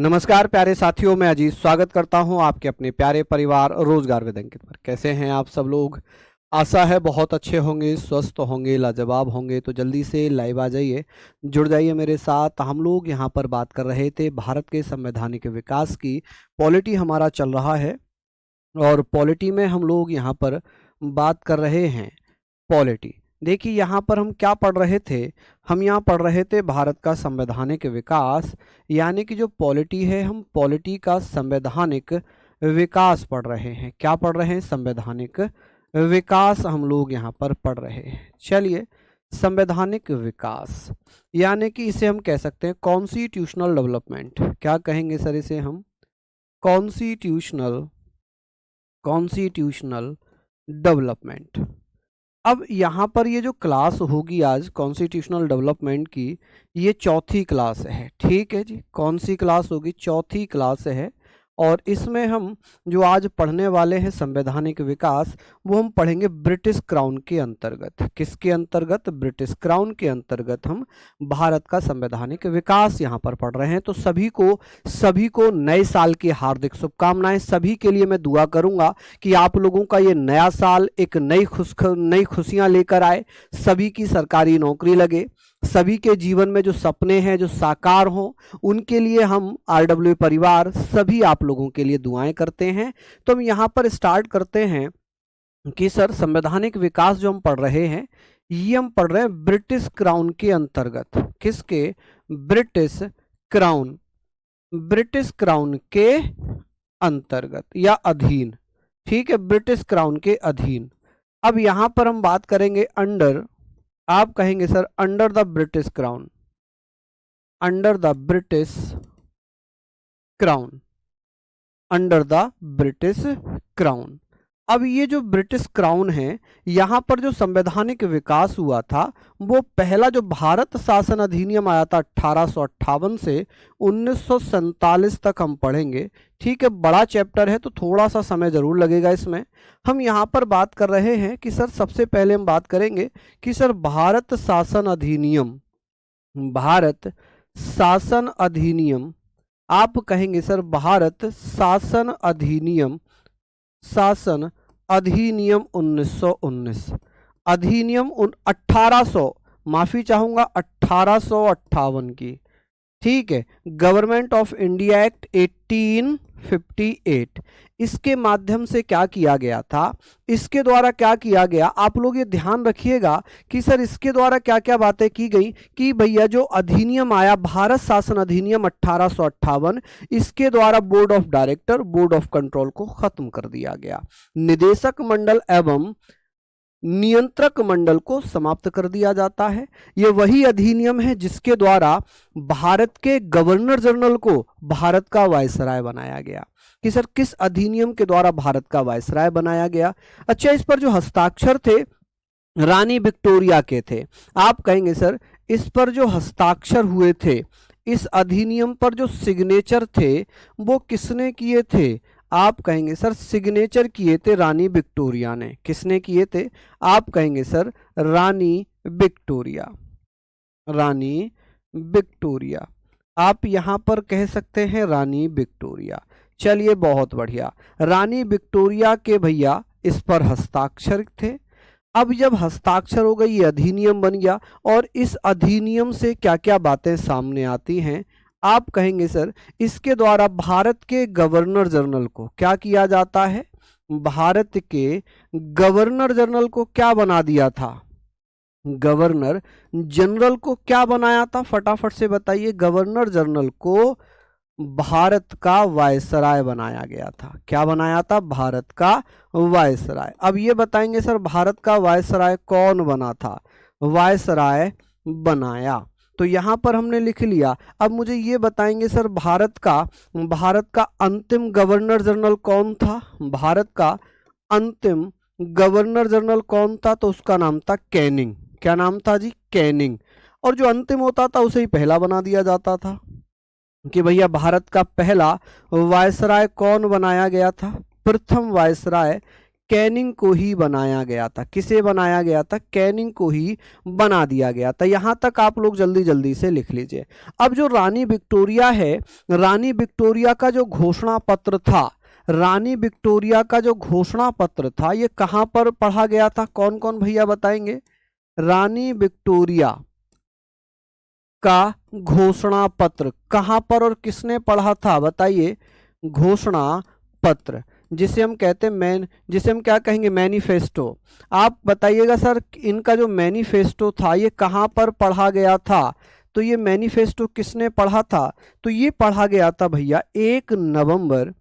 नमस्कार प्यारे साथियों, मैं अजीत स्वागत करता हूं आपके अपने प्यारे परिवार रोजगार विद अंकित पर। कैसे हैं आप सब लोग? आशा है बहुत अच्छे होंगे, स्वस्थ होंगे, लाजवाब होंगे। तो जल्दी से लाइव आ जाइए, जुड़ जाइए मेरे साथ। हम लोग यहां पर बात कर रहे थे भारत के संवैधानिक विकास की। पॉलिटी हमारा चल रहा है और पॉलिटी में हम लोग यहां पर बात कर रहे हैं पॉलिटी। देखिए यहाँ पर हम क्या पढ़ रहे थे, हम यहाँ पढ़ रहे थे भारत का संवैधानिक विकास, यानी कि जो पॉलिटी है, हम पॉलिटी का संवैधानिक विकास पढ़ रहे हैं। क्या पढ़ रहे हैं? संवैधानिक विकास हम लोग यहाँ पर पढ़ रहे हैं। चलिए, संवैधानिक विकास यानी कि इसे हम कह सकते हैं कॉन्स्टिट्यूशनल डेवलपमेंट। क्या कहेंगे सर इसे हम? Constitutional constitutional development. अब यहाँ पर ये जो क्लास होगी आज कॉन्स्टिट्यूशनल डेवलपमेंट की, ये चौथी क्लास है। ठीक है जी, कौन सी क्लास होगी? चौथी क्लास है। और इसमें हम जो आज पढ़ने वाले हैं संवैधानिक विकास, वो हम पढ़ेंगे ब्रिटिश क्राउन के अंतर्गत। किसके अंतर्गत? ब्रिटिश क्राउन के अंतर्गत हम भारत का संवैधानिक विकास यहाँ पर पढ़ रहे हैं। तो सभी को नए साल की हार्दिक शुभकामनाएं। सभी के लिए मैं दुआ करूंगा कि आप लोगों का ये नया साल एक नई खुशियां लेकर आए, सभी की सरकारी नौकरी लगे, सभी के जीवन में जो सपने हैं जो साकार हों, उनके लिए हम आरडब्ल्यू परिवार सभी आप लोगों के लिए दुआएं करते हैं। तो हम यहाँ पर स्टार्ट करते हैं कि सर संवैधानिक विकास जो हम पढ़ रहे हैं, ये हम पढ़ रहे हैं ब्रिटिश क्राउन के अंतर्गत। किसके? ब्रिटिश क्राउन, ब्रिटिश क्राउन के अंतर्गत या अधीन। ठीक है, ब्रिटिश क्राउन के अधीन। अब यहां पर हम बात करेंगे अंडर, आप कहेंगे sir under the British crown, under the British crown, under the British crown. अब ये जो ब्रिटिश क्राउन है, यहाँ पर जो संवैधानिक विकास हुआ था, वो पहला जो भारत शासन अधिनियम आया था 1858 से 1947 तक हम पढ़ेंगे। ठीक है, बड़ा चैप्टर है तो थोड़ा सा समय जरूर लगेगा इसमें। हम यहाँ पर बात कर रहे हैं कि सर सबसे पहले हम बात करेंगे कि सर भारत शासन अधिनियम, भारत शासन अधिनियम, आप कहेंगे सर भारत शासन अधिनियम, शासन अधिनियम 1919, अधिनियम 1800, माफी चाहूंगा 1858 की। ठीक है, गवर्नमेंट ऑफ इंडिया एक्ट 1858, इसके माध्यम से क्या किया गया था, इसके द्वारा क्या किया गया, आप लोग ये ध्यान रखिएगा कि सर इसके द्वारा क्या क्या बातें की गई कि भैया जो अधिनियम आया भारत शासन अधिनियम 1858, इसके द्वारा board of director, board of control को खत्म कर दिया गया, निदेशक मंडल एवं नियंत्रक मंडल को समाप्त कर दिया जाता है। यह वही अधिनियम है जिसके द्वारा भारत के गवर्नर जनरल को भारत का वायसराय बनाया गया। कि सर किस अधिनियम के द्वारा भारत का वायसराय बनाया गया? अच्छा, इस पर जो हस्ताक्षर थे रानी विक्टोरिया के थे। आप कहेंगे सर इस पर जो हस्ताक्षर हुए थे, इस अधिनियम पर जो सिग्नेचर थे, वो किसने किए थे? आप कहेंगे सर सिग्नेचर किए थे रानी विक्टोरिया ने। किसने किए थे? आप कहेंगे सर रानी विक्टोरिया, रानी विक्टोरिया। आप यहां पर कह सकते हैं रानी विक्टोरिया। चलिए, बहुत बढ़िया, रानी विक्टोरिया के भैया इस पर हस्ताक्षर थे। अब जब हस्ताक्षर हो गई, ये अधिनियम बन गया, और इस अधिनियम से क्या क्या बातें सामने आती हैं? आप कहेंगे सर इसके द्वारा भारत के गवर्नर जनरल को क्या किया जाता है? भारत के गवर्नर जनरल को क्या बना दिया था? गवर्नर जनरल को क्या बनाया था? फटाफट से बताइए। गवर्नर जनरल को भारत का वायसराय बनाया गया था। क्या बनाया था? भारत का वायसराय। अब ये बताएंगे सर भारत का वायसराय कौन बना था? वायसराय बनाया। तो यहां पर हमने लिख लिया। अब मुझे ये बताएंगे सर भारत का अंतिम गवर्नर जनरल कौन था? भारत का अंतिम गवर्नर जनरल कौन था? तो उसका नाम था कैनिंग। क्या नाम था जी? कैनिंग। और जो अंतिम होता था उसे ही पहला बना दिया जाता था कि भैया भारत का पहला वायसराय कौन बनाया गया था? प्रथम वायसराय कैनिंग को ही बनाया गया था। किसे बनाया गया था? कैनिंग को ही बना दिया गया था। यहां तक आप लोग जल्दी जल्दी से लिख लीजिए। अब जो रानी विक्टोरिया है, रानी विक्टोरिया का जो घोषणा पत्र था, रानी विक्टोरिया का जो घोषणा पत्र था, ये कहां पर पढ़ा गया था? कौन कौन भैया बताएंगे? रानी विक्टोरिया का घोषणा पत्र कहां पर और किसने पढ़ा था? बताइए। घोषणा पत्र, जिसे हम कहते हैं जिसे हम क्या कहेंगे? मैनिफेस्टो। आप बताइएगा सर, इनका जो मैनिफेस्टो था ये कहां पर पढ़ा गया था? तो ये मैनिफेस्टो किसने पढ़ा था? तो ये पढ़ा गया था भैया 1 नवंबर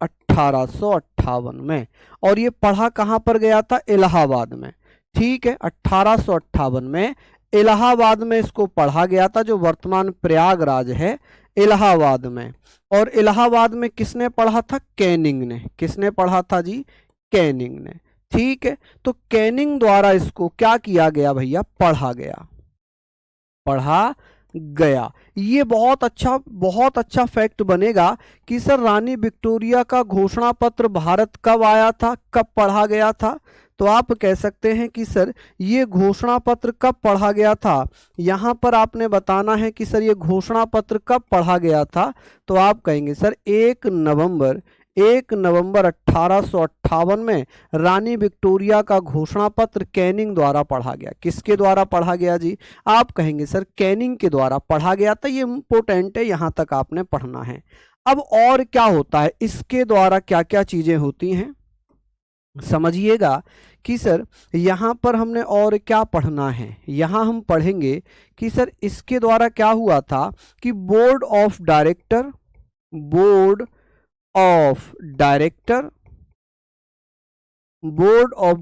1858 में। और ये पढ़ा कहां पर गया था? इलाहाबाद में। ठीक है, 1858 में इलाहाबाद में इसको पढ़ा गया था, जो वर्तमान प्रयागराज है, इलाहाबाद में। और इलाहाबाद में किसने पढ़ा था? कैनिंग ने। किसने पढ़ा था जी? कैनिंग ने। ठीक है, तो कैनिंग द्वारा इसको क्या किया गया भैया? पढ़ा गया, पढ़ा गया। ये बहुत अच्छा फैक्ट बनेगा कि सर रानी विक्टोरिया का घोषणा पत्र भारत कब आया था, कब पढ़ा गया था? तो आप कह सकते हैं कि सर ये घोषणा पत्र कब पढ़ा गया था। यहां पर आपने बताना है कि सर ये घोषणा पत्र कब पढ़ा गया था। तो आप कहेंगे सर 1 नवंबर 1858 में रानी विक्टोरिया का घोषणा पत्र कैनिंग द्वारा पढ़ा गया। किसके द्वारा पढ़ा गया जी? आप कहेंगे सर कैनिंग के द्वारा पढ़ा गया था। ये इंपॉर्टेंट है, यहां तक आपने पढ़ना है। अब और क्या होता है, इसके द्वारा क्या क्या चीजें होती हैं समझिएगा कि सर यहां पर हमने और क्या पढ़ना है। यहां हम पढ़ेंगे कि सर इसके द्वारा क्या हुआ था कि बोर्ड ऑफ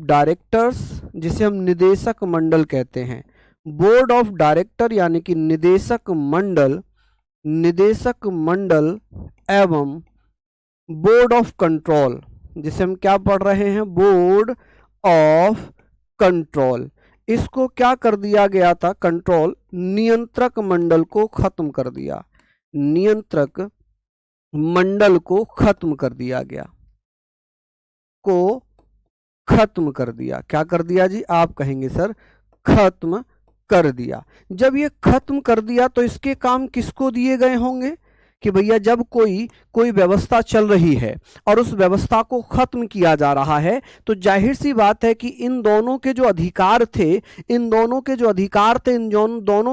डायरेक्टर्स, जिसे हम निदेशक मंडल कहते हैं, बोर्ड ऑफ डायरेक्टर यानी कि निदेशक मंडल एवं बोर्ड ऑफ कंट्रोल, जिसे हम क्या पढ़ रहे हैं? Board of control. इसको क्या कर दिया गया था? कंट्रोल, नियंत्रक मंडल को खत्म कर दिया। नियंत्रक मंडल को खत्म कर दिया गया, क्या कर दिया जी? आप कहेंगे सर खत्म कर दिया। जब ये खत्म कर दिया तो इसके काम किसको दिए गए होंगे कि भैया जब कोई व्यवस्था चल रही है और उस व्यवस्था को खत्म किया जा रहा है, तो जाहिर सी बात है कि इन दोनों के जो अधिकार थे, इन दोनों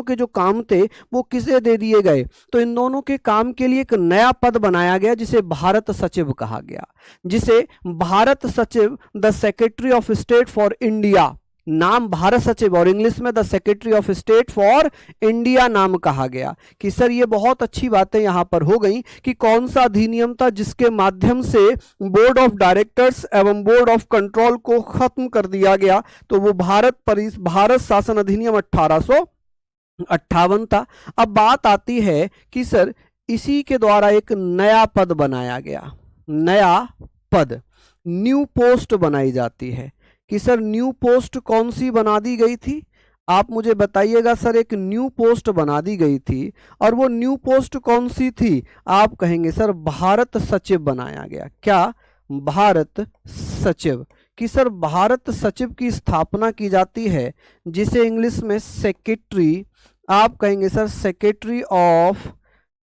के जो काम थे, वो किसे दे दिए गए? तो इन दोनों के काम के लिए एक नया पद बनाया गया, जिसे भारत सचिव कहा गया। जिसे भारत सचिव, the secretary of state for India, नाम भारत सचिव और इंग्लिश में the secretary of state for India नाम कहा गया। कि सर ये बहुत अच्छी बातें यहां पर हो गई कि कौन सा अधिनियम था जिसके माध्यम से बोर्ड ऑफ डायरेक्टर्स एवं बोर्ड ऑफ कंट्रोल को खत्म कर दिया गया। तो वो भारत शासन अधिनियम 1858 था। अब बात आती है कि सर इसी के द्वारा एक नया पद बनाया गया। नया पद, न्यू पोस्ट बनाई जाती है। कि सर न्यू पोस्ट कौन सी बना दी गई थी? आप मुझे बताइएगा सर। एक न्यू पोस्ट बना दी गई थी, और वो न्यू पोस्ट कौन सी थी? आप कहेंगे सर भारत सचिव बनाया गया। क्या? भारत सचिव। कि सर भारत सचिव की स्थापना की जाती है, जिसे इंग्लिश में सेक्रेटरी, आप कहेंगे sir secretary of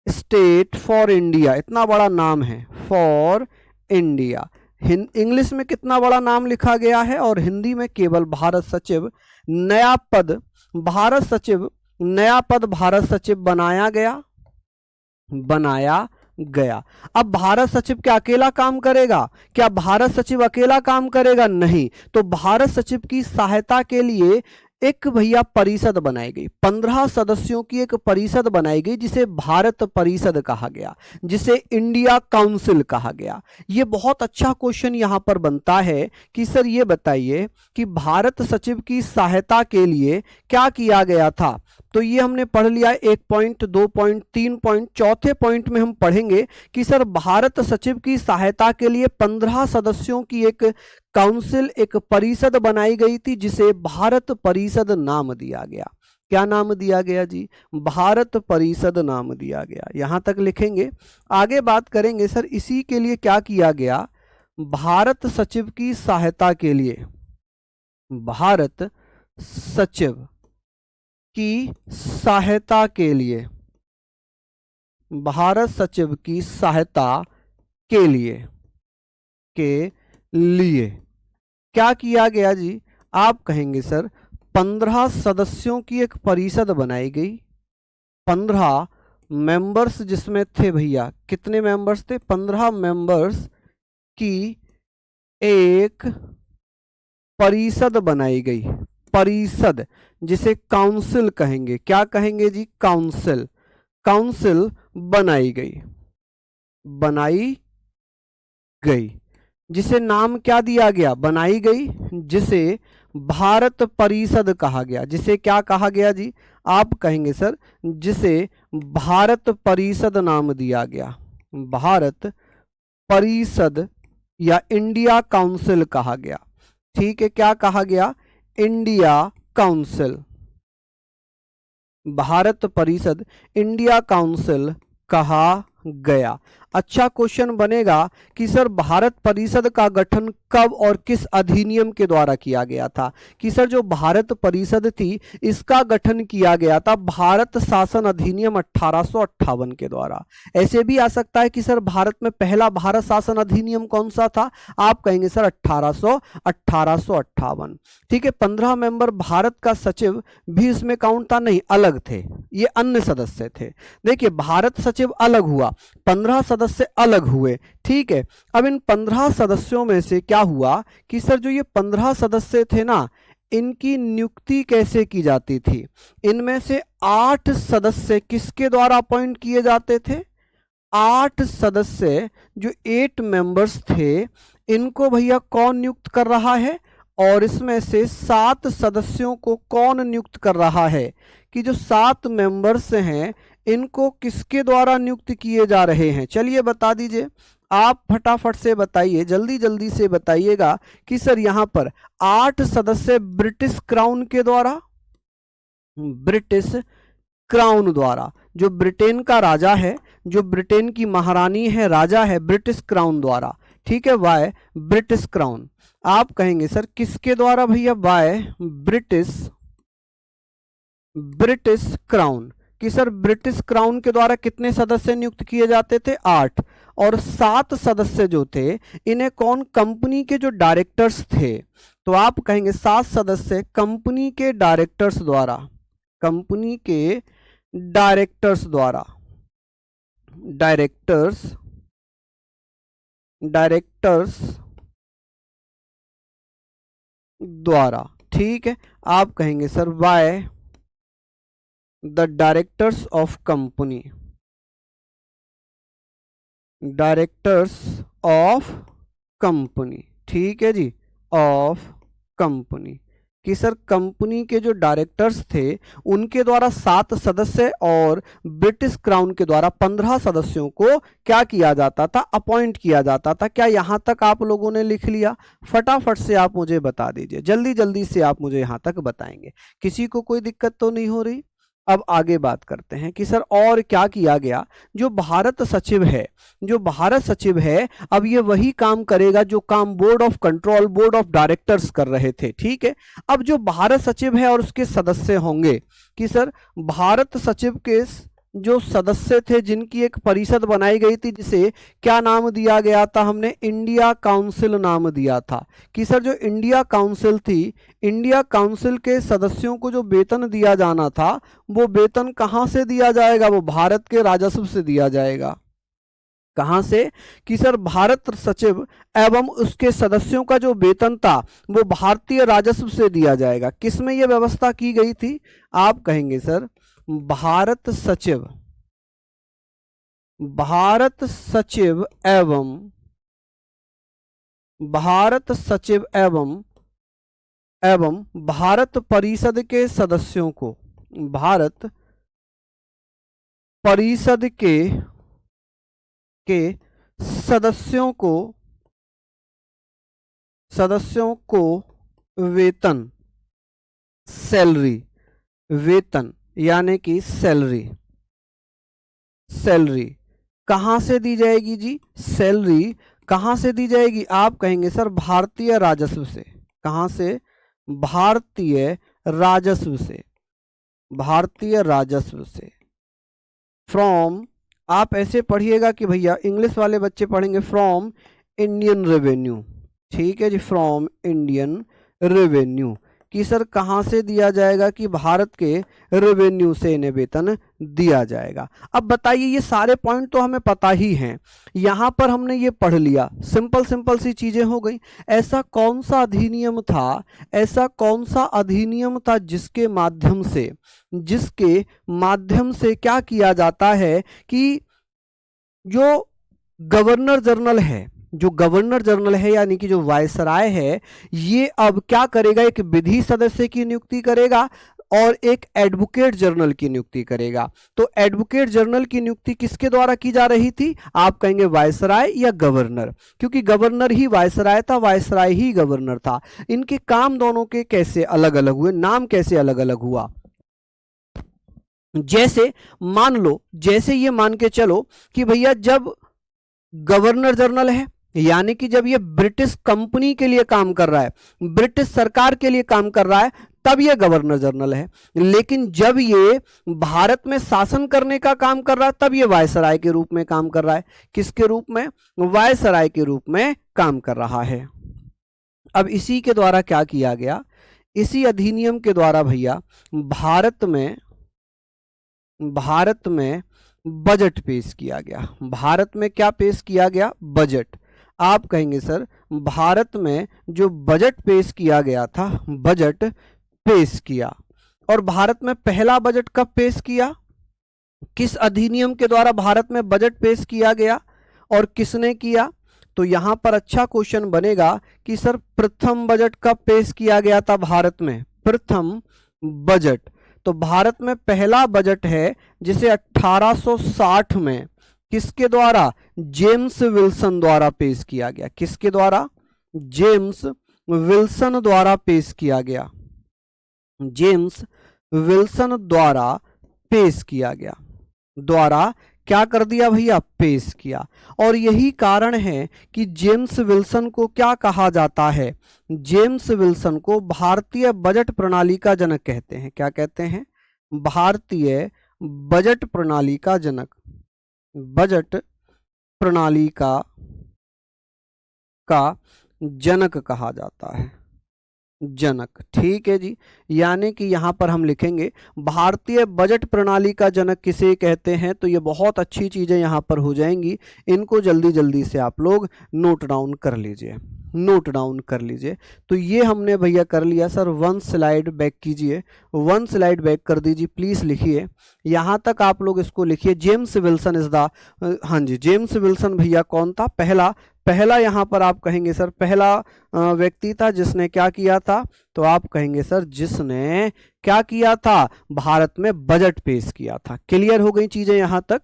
state for India. इतना बड़ा नाम है, फॉर इंडिया। इंग्लिश में कितना बड़ा नाम लिखा गया है, और हिंदी में केवल भारत सचिव। नया पद भारत सचिव बनाया गया। अब भारत सचिव क्या अकेला काम करेगा? क्या भारत सचिव अकेला काम करेगा? नहीं। तो भारत सचिव की सहायता के लिए एक भैया परिषद बनाई गई, 15 सदस्यों की एक परिषद बनाई गई, जिसे भारत परिषद कहा गया, जिसे इंडिया काउंसिल कहा गया। ये बहुत अच्छा क्वेश्चन यहां पर बनता है कि सर ये बताइए कि भारत सचिव की सहायता के लिए क्या किया गया था। तो ये हमने पढ़ लिया 1 पॉइंट, 2 पॉइंट, 3 पॉइंट। चौथे पॉइंट में हम पढ़ेंगे कि सर भारत सचिव की सहायता के लिए 15 सदस्यों की एक काउंसिल, एक परिषद बनाई गई थी, जिसे भारत परिषद नाम दिया गया। क्या नाम दिया गया जी? भारत परिषद नाम दिया गया। यहां तक लिखेंगे। आगे बात करेंगे सर इसी के लिए क्या किया गया। भारत सचिव की सहायता के लिए, भारत सचिव की सहायता के लिए, भारत सचिव की सहायता के लिए, के लिए क्या किया गया जी? आप कहेंगे सर 15 सदस्यों की एक परिषद बनाई गई, 15 मेंबर्स जिसमें थे भैया, कितने मेंबर्स थे? 15 मेंबर्स की एक परिषद बनाई गई, परिषद जिसे काउंसिल कहेंगे, क्या कहेंगे जी? काउंसिल, काउंसिल बनाई गई, बनाई गई, जिसे नाम क्या दिया गया? बनाई गई, जिसे भारत परिषद कहा गया, जिसे क्या कहा गया जी? आप कहेंगे सर जिसे भारत परिषद नाम दिया गया, भारत परिषद या इंडिया काउंसिल कहा गया। ठीक है, क्या कहा गया? इंडिया काउंसिल, भारत परिषद, इंडिया काउंसिल कहा गया। अच्छा क्वेश्चन बनेगा कि सर भारत परिषद का गठन कब और किस अधिनियम के द्वारा किया गया था? कि सर जो भारत परिषद थी इसका गठन किया गया था भारत शासन अधिनियम 1858 के द्वारा। ऐसे भी आ सकता है कि सर भारत में पहला भारत शासन अधिनियम कौन सा था? आप कहेंगे सर 1858। ठीक है, 15 मेंबर भारत का सचिव भी इसमें काउंट था? नहीं, अलग थे, ये अन्य सदस्य थे। देखिए भारत सचिव अलग हुआ, 15 सदस्य अलग हुए। ठीक है, अब इन 15 सदस्यों में से क्या हुआ कि सर जो ये 15 सदस्य थे ना, इनकी नियुक्ति कैसे की जाती थी? इनमें से 8 सदस्य किसके द्वारा अपॉइंट किए जाते थे? 8 सदस्य जो 8 मेंबर्स थे, इनको भैया कौन नियुक्त कर रहा है? और इसमें से 7 सदस्यों को कौन नियुक्त कर रहा है? कि जो 7 मेंबर्स हैं इनको किसके द्वारा नियुक्त किए जा रहे हैं? चलिए बता दीजिए, आप फटाफट से बताइए, जल्दी जल्दी से बताइएगा कि सर यहां पर 8 सदस्य ब्रिटिश क्राउन के द्वारा, ब्रिटिश क्राउन द्वारा, जो ब्रिटेन का राजा है, जो ब्रिटेन की महारानी है, राजा है, ब्रिटिश क्राउन द्वारा। ठीक है, वाय ब्रिटिश क्राउन। आप कहेंगे सर किसके द्वारा भैया? वाय ब्रिटिश, ब्रिटिश क्राउन। कि सर ब्रिटिश क्राउन के द्वारा कितने सदस्य नियुक्त किए जाते थे? 8। और 7 सदस्य जो थे इन्हें कौन? कंपनी के जो डायरेक्टर्स थे, तो आप कहेंगे 7 सदस्य कंपनी के डायरेक्टर्स द्वारा, कंपनी के डायरेक्टर्स द्वारा, डायरेक्टर्स, डायरेक्टर्स द्वारा। ठीक है, आप कहेंगे sir by the directors of company, directors of company. ठीक है जी, ऑफ कंपनी। कि सर कंपनी के जो डायरेक्टर्स थे उनके द्वारा 7 सदस्य और ब्रिटिश क्राउन के द्वारा 15 सदस्यों को क्या किया जाता था? अपॉइंट किया जाता था। क्या यहां तक आप लोगों ने लिख लिया? फटाफट से आप मुझे बता दीजिए, जल्दी जल्दी से आप मुझे यहां तक बताएंगे। किसी को कोई दिक्कत तो नहीं हो रही? अब आगे बात करते हैं कि सर और क्या किया गया। जो भारत सचिव है, जो भारत सचिव है, अब ये वही काम करेगा जो काम board of control, board of directors कर रहे थे। ठीक है, अब जो भारत सचिव है और उसके सदस्य होंगे, कि सर भारत सचिव के जो सदस्य थे जिनकी एक परिषद बनाई गई थी, जिसे क्या नाम दिया गया था? हमने इंडिया काउंसिल नाम दिया था। कि सर जो इंडिया काउंसिल थी, इंडिया काउंसिल के सदस्यों को जो वेतन दिया जाना था, वो वेतन कहां से दिया जाएगा? वो भारत के राजस्व से दिया जाएगा। कहां से? कि सर भारत सचिव एवं उसके सदस्यों का जो वेतन था वो भारतीय राजस्व से दिया जाएगा। किसमें यह व्यवस्था की गई थी? आप कहेंगे सर भारत सचिव, भारत सचिव एवं, भारत सचिव एवं भारत परिषद के सदस्यों को, भारत परिषद के सदस्यों को वेतन, सैलरी, वेतन यानी कि सैलरी, सैलरी कहां से दी जाएगी जी? सैलरी कहां से दी जाएगी? आप कहेंगे सर भारतीय राजस्व से। कहां से? भारतीय राजस्व से, भारतीय राजस्व से। फ्रॉम, आप ऐसे पढ़िएगा कि भैया इंग्लिश वाले बच्चे पढ़ेंगे फ्रॉम इंडियन रेवेन्यू। ठीक है जी, फ्रॉम इंडियन रेवेन्यू, कि सर कहां से दिया जाएगा? कि भारत के रेवेन्यू से इन्हें वेतन दिया जाएगा। अब बताइए, ये सारे पॉइंट तो हमें पता ही हैं, यहां पर हमने ये पढ़ लिया, सिंपल सिंपल सी चीजें हो गई। ऐसा कौन सा अधिनियम था, ऐसा कौन सा अधिनियम था जिसके माध्यम से क्या किया जाता है कि जो गवर्नर जनरल है, जो गवर्नर जनरल है यानी कि जो वायसराय है, ये अब क्या करेगा? एक विधि सदस्य की नियुक्ति करेगा और एक एडवोकेट जनरल की नियुक्ति करेगा। तो एडवोकेट जनरल की नियुक्ति किसके द्वारा की जा रही थी? आप कहेंगे वायसराय या गवर्नर, क्योंकि गवर्नर ही वायसराय था, वायसराय ही गवर्नर था। इनके काम दोनों के कैसे अलग अलग हुए, नाम कैसे अलग अलग हुआ? जैसे मान लो, जैसे ये मान के चलो कि भैया जब गवर्नर जनरल है, यानी कि जब ये ब्रिटिश कंपनी के लिए काम कर रहा है, ब्रिटिश सरकार के लिए काम कर रहा है, तब ये गवर्नर जनरल है। लेकिन जब ये भारत में शासन करने का काम कर रहा है, तब ये वायसराय के रूप में काम कर रहा है। किसके रूप में? वायसराय के रूप में काम कर रहा है। अब इसी के द्वारा क्या किया गया? इसी अधिनियम के द्वारा भैया भारत में बजट पेश किया गया। भारत में क्या पेश किया गया? बजट। आप कहेंगे सर भारत में जो बजट पेश किया गया था, बजट पेश किया। और भारत में पहला बजट कब पेश किया? किस अधिनियम के द्वारा भारत में बजट पेश किया गया और किसने किया? तो यहां पर अच्छा क्वेश्चन बनेगा कि सर प्रथम बजट कब पेश किया गया था भारत में? प्रथम बजट। तो भारत में पहला बजट है जिसे 1860 में किसके द्वारा? जेम्स विल्सन द्वारा पेश किया गया। किसके द्वारा? जेम्स विल्सन द्वारा पेश किया गया। जेम्स विल्सन द्वारा पेश किया गया। द्वारा क्या कर दिया भैया? पेश किया। और यही कारण है कि जेम्स विल्सन को क्या कहा जाता है? जेम्स विल्सन को भारतीय बजट प्रणाली का जनक कहते हैं। क्या कहते हैं? भारतीय बजट प्रणाली का जनक। बजट प्रणाली का जनक कहा जाता है। जनक, ठीक है जी। यानी कि यहां पर हम लिखेंगे भारतीय बजट प्रणाली का जनक किसे कहते हैं। तो ये बहुत अच्छी चीजें यहां पर हो जाएंगी, इनको जल्दी जल्दी से आप लोग नोट डाउन कर लीजिए, नोट डाउन कर लीजिए। तो ये हमने भैया कर लिया। सर 1 स्लाइड बैक कीजिए, 1 स्लाइड बैक कर दीजिए प्लीज। लिखिए यहां तक आप लोग इसको लिखिए। जेम्स विल्सन इज द, हाँ जी, जेम्स विल्सन भैया कौन था? पहला यहां पर आप कहेंगे सर पहला व्यक्ति था जिसने क्या किया था? तो आप कहेंगे सर जिसने क्या किया था? भारत में बजट पेश किया था। क्लियर हो गई चीजें यहां तक?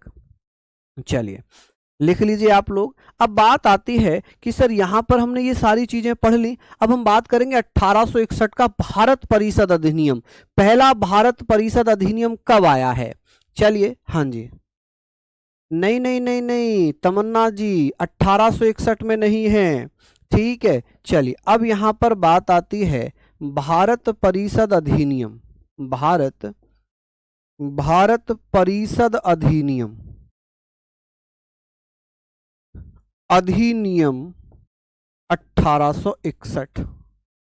चलिए लिख लीजिए आप लोग। अब बात आती है कि सर यहां पर हमने ये सारी चीजें पढ़ ली, अब हम बात करेंगे 1861 का भारत परिषद अधिनियम। पहला भारत परिषद अधिनियम कब आया है? चलिए, हाँ जी, नहीं नहीं नहीं नहीं तमन्ना जी, 1861 में नहीं है, ठीक है। चलिए अब यहां पर बात आती है भारत परिषद अधिनियम। भारत परिषद अधिनियम 1861।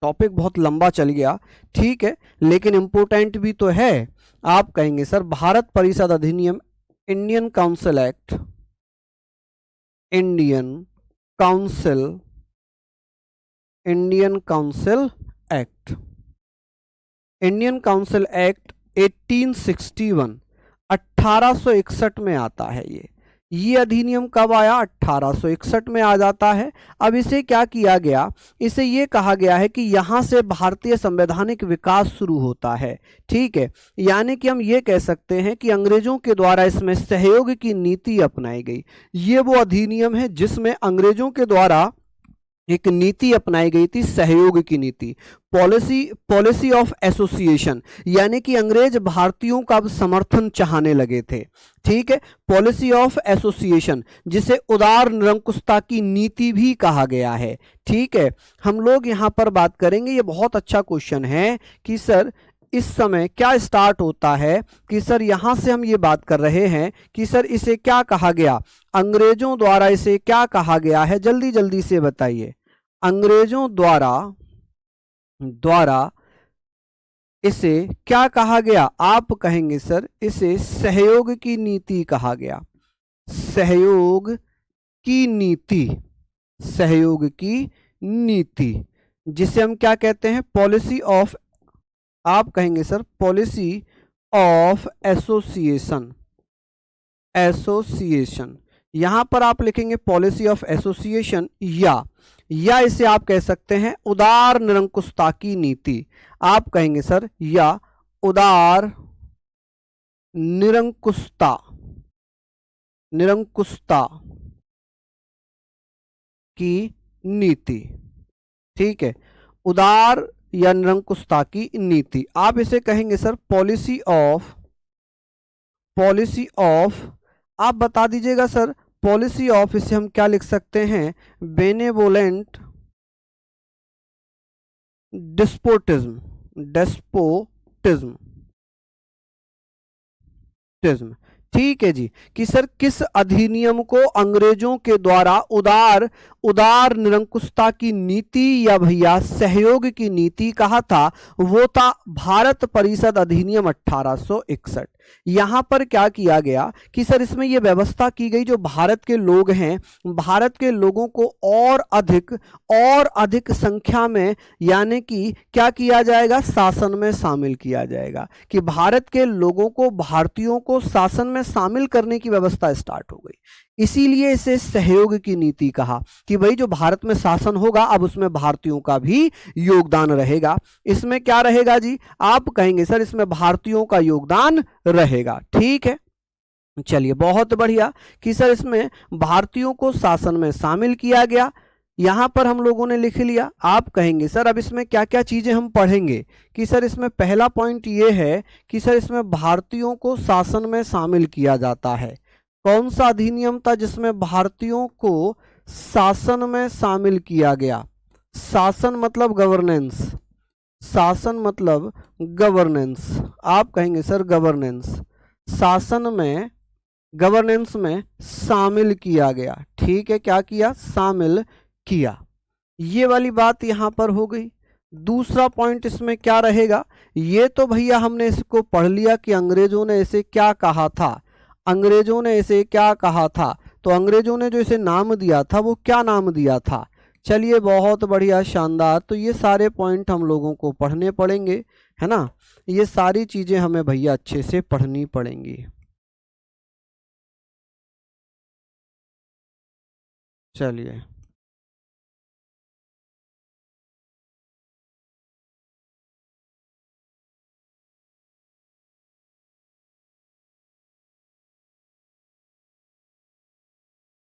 टॉपिक बहुत लंबा चल गया, ठीक है, लेकिन इंपोर्टेंट भी तो है। आप कहेंगे सर भारत परिषद अधिनियम, Indian council act, Indian council act 1861, 1861 में आता है। ये अधिनियम कब आया? 1861 में आ जाता है। अब इसे क्या किया गया? इसे ये कहा गया है कि यहां से भारतीय संवैधानिक विकास शुरू होता है, ठीक है। यानी कि हम ये कह सकते हैं कि अंग्रेजों के द्वारा इसमें सहयोग की नीति अपनाई गई। ये वो अधिनियम है जिसमें अंग्रेजों के द्वारा एक नीति अपनाई गई थी, सहयोग की नीति, पॉलिसी पॉलिसी ऑफ एसोसिएशन, यानी कि अंग्रेज भारतीयों का अब समर्थन चाहने लगे थे। ठीक है, पॉलिसी ऑफ एसोसिएशन, जिसे उदार निरंकुशता की नीति भी कहा गया है। ठीक है, हम लोग यहां पर बात करेंगे, ये बहुत अच्छा क्वेश्चन है कि सर इस समय क्या स्टार्ट होता है, कि सर यहां से हम ये बात कर रहे हैं कि सर इसे क्या कहा गया, अंग्रेजों द्वारा इसे क्या कहा गया है, जल्दी जल्दी से बताइए। अंग्रेजों द्वारा द्वारा इसे क्या कहा गया, आप कहेंगे सर इसे सहयोग की नीति कहा गया। सहयोग की नीति, सहयोग की नीति, जिसे हम क्या कहते हैं, पॉलिसी ऑफ, आप कहेंगे sir policy of association. Association, यहां पर आप लिखेंगे पॉलिसी ऑफ एसोसिएशन, या इसे आप कह सकते हैं उदार निरंकुशता की नीति। आप कहेंगे सर या उदार निरंकुशता, निरंकुशता की नीति। ठीक है, उदार या निरंकुशता की नीति, आप इसे कहेंगे sir policy of, policy of, आप बता दीजिएगा सर पॉलिसी ऑफ, इसे हम क्या लिख सकते हैं, बेनेवोलेंट डिस्पोटिज्म, डेस्पोटिज्म, टिज्म। ठीक है जी, कि सर किस अधिनियम को अंग्रेजों के द्वारा उदार उदार निरंकुशता की नीति या भैया सहयोग की नीति कहा था, वो था भारत परिषद अधिनियम 1861। यहां पर क्या किया गया कि सर इसमें यह व्यवस्था की गई, जो भारत के लोग हैं, भारत के लोगों को और अधिक संख्या में, यानी कि क्या किया जाएगा, शासन में शामिल किया जाएगा, कि भारत के लोगों को, भारतीयों को शासन में शामिल करने की व्यवस्था स्टार्ट हो गई। इसीलिए इसे सहयोग की नीति कहा, कि भाई जो भारत में शासन होगा अब उसमें भारतीयों का भी योगदान रहेगा। इसमें क्या रहेगा जी, आप कहेंगे सर इसमें भारतीयों का योगदान रहेगा। ठीक है, चलिए बहुत बढ़िया, कि सर इसमें भारतीयों को शासन में शामिल किया गया। यहां पर हम लोगों ने लिख लिया। आप कहेंगे सर अब इसमें क्या क्या चीजें हम पढ़ेंगे, कि सर इसमें पहला पॉइंट ये है कि सर इसमें भारतीयों को शासन में शामिल किया जाता है। कौन सा अधिनियम था जिसमें भारतीयों को शासन में शामिल किया गया, शासन मतलब गवर्नेंस, शासन मतलब गवर्नेंस, आप कहेंगे सर गवर्नेंस, शासन में, गवर्नेंस में शामिल किया गया। ठीक है, क्या किया, शामिल किया, ये वाली बात यहां पर हो गई। दूसरा पॉइंट इसमें क्या रहेगा, ये तो भैया हमने इसको पढ़ लिया कि अंग्रेजों ने इसे क्या कहा था, अंग्रेजों ने इसे क्या कहा था, तो अंग्रेजों ने जो इसे नाम दिया था वो क्या नाम दिया था। चलिए बहुत बढ़िया, शानदार, तो ये सारे पॉइंट हम लोगों को पढ़ने पड़ेंगे, है ना, ये सारी चीजें हमें भैया अच्छे से पढ़नी पड़ेंगी। चलिए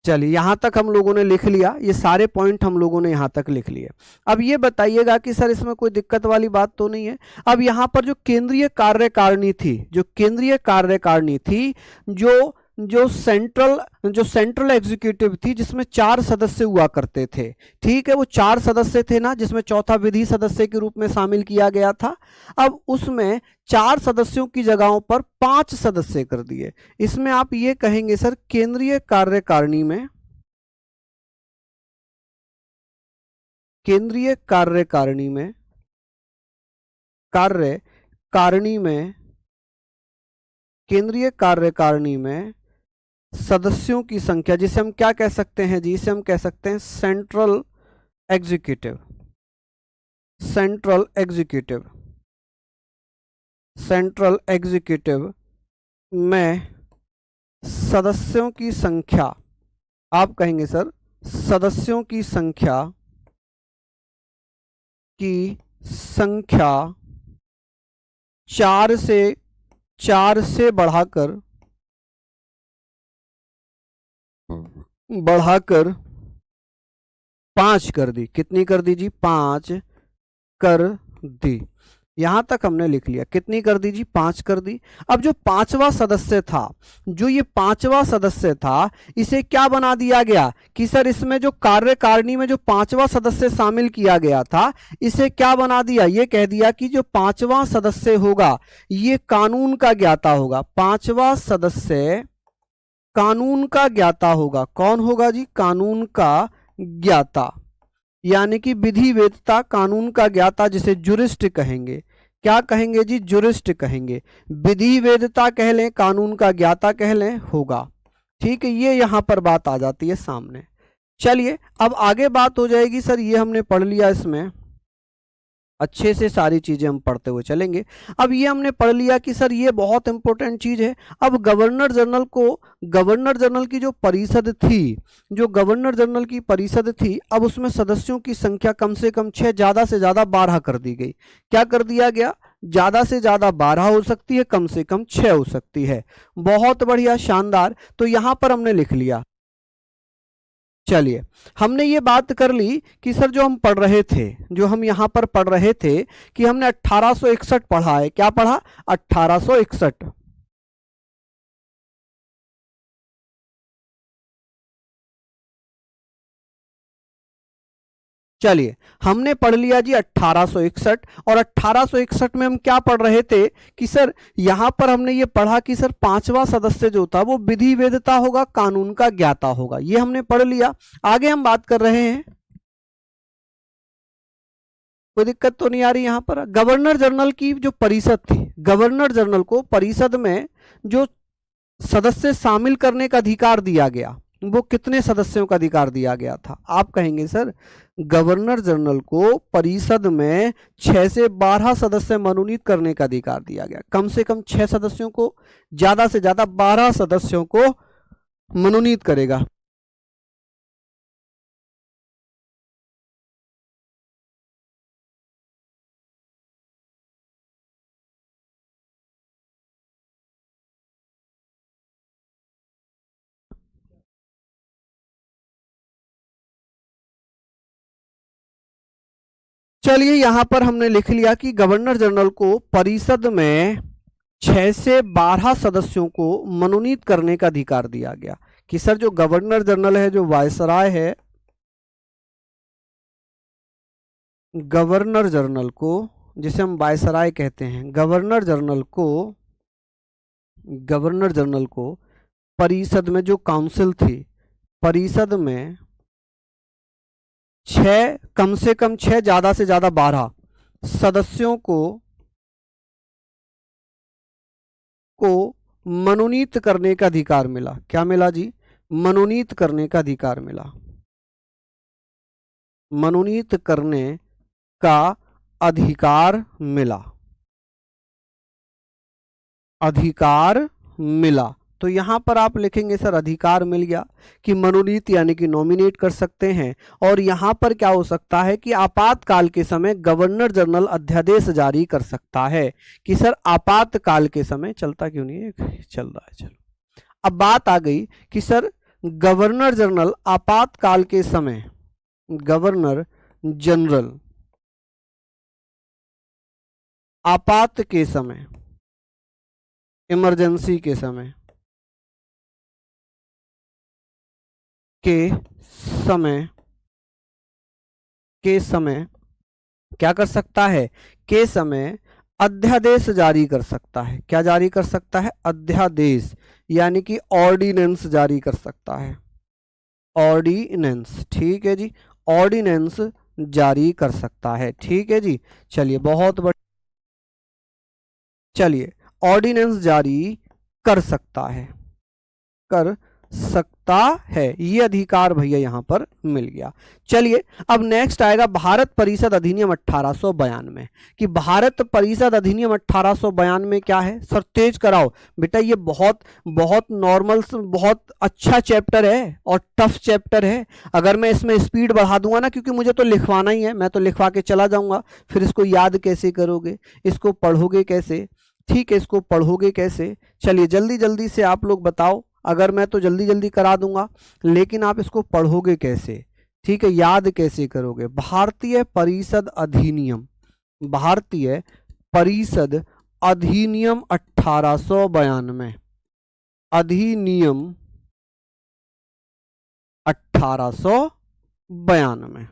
चलिए, यहां तक हम लोगों ने लिख लिया, ये सारे पॉइंट हम लोगों ने यहां तक लिख लिए। अब ये बताइएगा कि सर इसमें कोई दिक्कत वाली बात तो नहीं है। अब यहां पर जो केंद्रीय कार्यकारिणी थी, जो केंद्रीय कार्यकारिणी थी, जो जो सेंट्रल एग्जीक्यूटिव थी, जिसमें 4 सदस्य हुआ करते थे। ठीक है, वो 4 सदस्य थे ना, जिसमें चौथा विधि सदस्य के रूप में शामिल किया गया था। अब उसमें 4 सदस्यों की जगहों पर 5 सदस्य कर दिए। इसमें आप ये कहेंगे सर केंद्रीय कार्यकारिणी में, केंद्रीय कार्यकारिणी में, कार्यकारिणी में, केंद्रीय कार्यकारिणी में सदस्यों की संख्या, जिसे हम क्या कह सकते हैं जी, इसे हम कह सकते हैं central executive, central executive, central executive में सदस्यों की संख्या, आप कहेंगे सर सदस्यों की संख्या, की संख्या 4 से बढ़ाकर बढ़ाकर 5 कर दी। कितनी कर दी जी? 5 कर दी। यहां तक हमने लिख लिया। कितनी कर दी जी? 5 कर दी। अब जो पांचवा सदस्य था, जो ये पांचवा सदस्य था, इसे क्या बना दिया गया कि सर इसमें जो कार्यकारिणी में जो पांचवा सदस्य शामिल किया गया था, इसे क्या बना दिया? ये कह दिया कि जो पांचवा सदस्य होगा ये कानून का ज्ञाता होगा। पांचवा सदस्य कानून का ज्ञाता होगा। कौन होगा जी? कानून का ज्ञाता, यानी कि विधि वेदता, कानून का ज्ञाता, जिसे जुरिस्ट कहेंगे। क्या कहेंगे जी? जुरिस्ट कहेंगे। विधि वेदता कह लें, कानून का ज्ञाता कह लें, होगा। ठीक है, ये यहां पर बात आ जाती है सामने। चलिए अब आगे बात हो जाएगी। सर ये हमने पढ़ लिया, इसमें अच्छे से सारी चीजें हम पढ़ते हुए चलेंगे। अब ये हमने पढ़ लिया कि सर ये बहुत इंपॉर्टेंट चीज है। अब गवर्नर जनरल को, गवर्नर जनरल की जो परिषद थी, जो गवर्नर जनरल की परिषद थी, अब उसमें सदस्यों की संख्या कम से कम 6, ज्यादा से ज्यादा 12 कर दी गई। क्या कर दिया गया? ज्यादा से ज्यादा 12 हो सकती है, कम से कम 6 हो सकती है। बहुत बढ़िया, शानदार। तो यहां पर हमने लिख लिया। चलिए हमने ये बात कर ली कि सर जो हम पढ़ रहे थे, जो हम यहां पर पढ़ रहे थे कि हमने 1861 पढ़ा है। क्या पढ़ा? 1861। चलिए हमने पढ़ लिया जी 1861। और 1861 में हम क्या पढ़ रहे थे कि सर यहां पर हमने ये पढ़ा कि सर पांचवा सदस्य जो था वो विधि वेदता होगा, कानून का ज्ञाता होगा। ये हमने पढ़ लिया। आगे हम बात कर रहे हैं। कोई दिक्कत तो नहीं आ रही? यहां पर गवर्नर जनरल की जो परिषद थी, गवर्नर जनरल को परिषद में जो सदस्य शामिल करने का अधिकार दिया गया, वो कितने सदस्यों का अधिकार दिया गया था? आप कहेंगे सर गवर्नर जनरल को परिषद में 6 से 12 सदस्य मनोनीत करने का अधिकार दिया गया। कम से कम 6 सदस्यों को, ज्यादा से ज्यादा 12 सदस्यों को मनोनीत करेगा। चलिए यहां पर हमने लिख लिया कि गवर्नर जनरल को परिषद में 6 से 12 सदस्यों को मनोनीत करने का अधिकार दिया गया। कि सर जो गवर्नर जनरल है, जो वायसराय है, गवर्नर जनरल को, जिसे हम वायसराय कहते हैं, गवर्नर जनरल को, गवर्नर जनरल को परिषद में जो काउंसिल थी, परिषद में 6, कम से कम 6, ज्यादा से ज्यादा 12 सदस्यों को मनोनीत करने का अधिकार मिला। क्या मिला जी? मनोनीत करने का अधिकार मिला। मनोनीत करने का अधिकार मिला। अधिकार मिला। तो यहां पर आप लिखेंगे सर अधिकार मिल गया, कि मनोनीत यानी कि नॉमिनेट कर सकते हैं। और यहां पर क्या हो सकता है कि आपातकाल के समय गवर्नर जनरल अध्यादेश जारी कर सकता है। कि सर आपातकाल के समय, चलता क्यों नहीं है? चल रहा है, चलो। अब बात आ गई कि सर गवर्नर जनरल आपातकाल के समय, गवर्नर जनरल आपात के समय, इमरजेंसी के समय, के समय, के समय क्या कर सकता है? के समय अध्यादेश जारी कर सकता है। क्या जारी कर सकता है? अध्यादेश, यानी कि ऑर्डिनेंस जारी कर सकता है। ऑर्डिनेंस, ठीक है जी, ऑर्डिनेंस जारी कर सकता है। ठीक है जी, चलिए बहुत बढ़िया। चलिए ऑर्डिनेंस जारी कर सकता है, कर सकता है, ये अधिकार भैया यहां पर मिल गया। चलिए अब नेक्स्ट आएगा भारत परिषद अधिनियम 1892। कि भारत परिषद अधिनियम 1892 में क्या है? सर तेज कराओ बेटा, ये बहुत बहुत नॉर्मल, बहुत अच्छा चैप्टर है और टफ चैप्टर है। अगर मैं इसमें स्पीड बढ़ा दूंगा ना, क्योंकि मुझे तो लिखवाना ही है, मैं तो लिखवा के चला जाऊंगा, फिर इसको याद कैसे करोगे? इसको पढ़ोगे कैसे? ठीक है, इसको पढ़ोगे कैसे? चलिए जल्दी जल्दी से आप लोग बताओ। अगर मैं तो जल्दी जल्दी करा दूंगा, लेकिन आप इसको पढ़ोगे कैसे? ठीक है, याद कैसे करोगे? भारतीय परिषद अधिनियम, भारतीय परिषद अधिनियम 1892, अधिनियम 1892।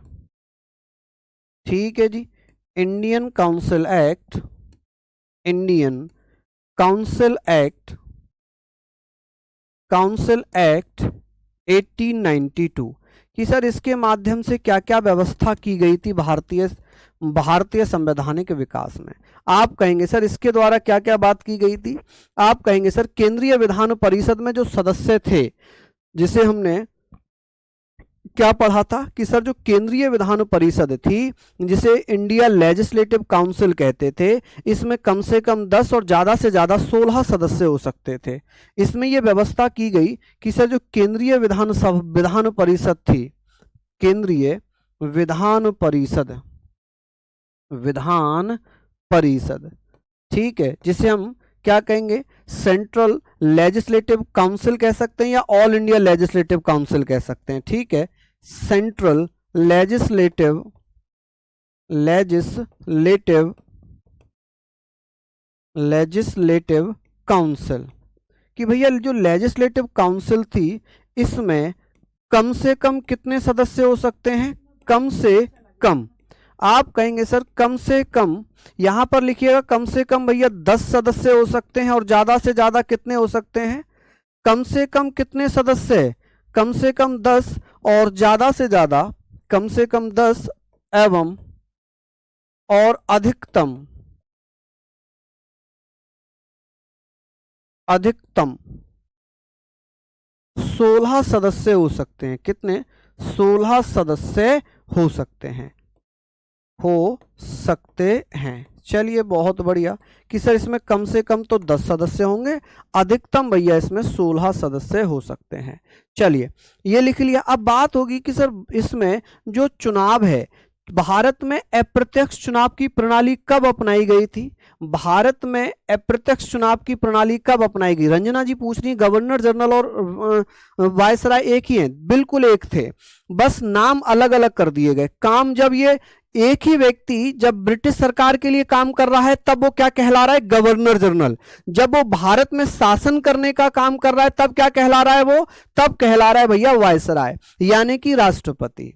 ठीक है जी। Indian council act, Indian council act, council act 1892 कि सर इसके माध्यम से क्या क्या व्यवस्था की गई थी भारतीय संवैधानिक विकास में। आप कहेंगे सर इसके द्वारा क्या क्या बात की गई थी? आप कहेंगे सर केंद्रीय विधान परिषद में जो सदस्य थे, जिसे हमने क्या पढ़ा था कि सर जो केंद्रीय विधान परिषद थी, जिसे इंडिया लेजिस्लेटिव काउंसिल कहते थे, इसमें कम से कम 10 और ज्यादा से ज्यादा 16 सदस्य हो सकते थे। इसमें यह व्यवस्था की गई कि सर जो केंद्रीय विधान परिषद थी, केंद्रीय विधान परिषद, विधान परिषद, ठीक है, जिसे हम क्या कहेंगे? सेंट्रल लेजिस्लेटिव काउंसिल कह सकते हैं या ऑल इंडिया लेजिस्लेटिव काउंसिल कह सकते हैं। ठीक है, सेंट्रल लेजिस्लेटिव काउंसिल कि भैया जो लेजिस्लेटिव काउंसिल थी, इसमें कम से कम कितने सदस्य हो सकते हैं? कम से कम, आप कहेंगे सर कम से कम, यहां पर लिखिएगा कम से कम भैया 10 सदस्य हो सकते हैं, और ज्यादा से ज्यादा कितने हो सकते हैं? कम से कम कितने सदस्य? कम से कम 10 और ज्यादा से ज्यादा कम से कम 10 एवं और अधिकतम 16 सदस्य हो सकते हैं। कितने? 16 सदस्य हो सकते हैं, हो सकते हैं। चलिए बहुत बढ़िया कि सर इसमें कम से कम तो 10 सदस्य होंगे, अधिकतम भैया इसमें 16 सदस्य हो सकते हैं। चलिए ये लिख लिया। अब बात होगी कि सर इसमें जो चुनाव है, भारत में अप्रत्यक्ष चुनाव की प्रणाली कब अपनाई गई थी? भारत में अप्रत्यक्ष चुनाव की प्रणाली कब अपनाई गई? रंजना जी पूछ रही, गवर्नर जनरल और वायसराय एक ही हैं? बिल्कुल एक थे, बस नाम अलग अलग कर दिए गए। काम जब ये एक ही व्यक्ति जब ब्रिटिश सरकार के लिए काम कर रहा है तब वो क्या कहला रहा है? Governor general. जब वो भारत में शासन करने का काम कर रहा है तब क्या कहला रहा है? वो तब कहला रहा है भैया वायसराय, यानी कि राष्ट्रपति।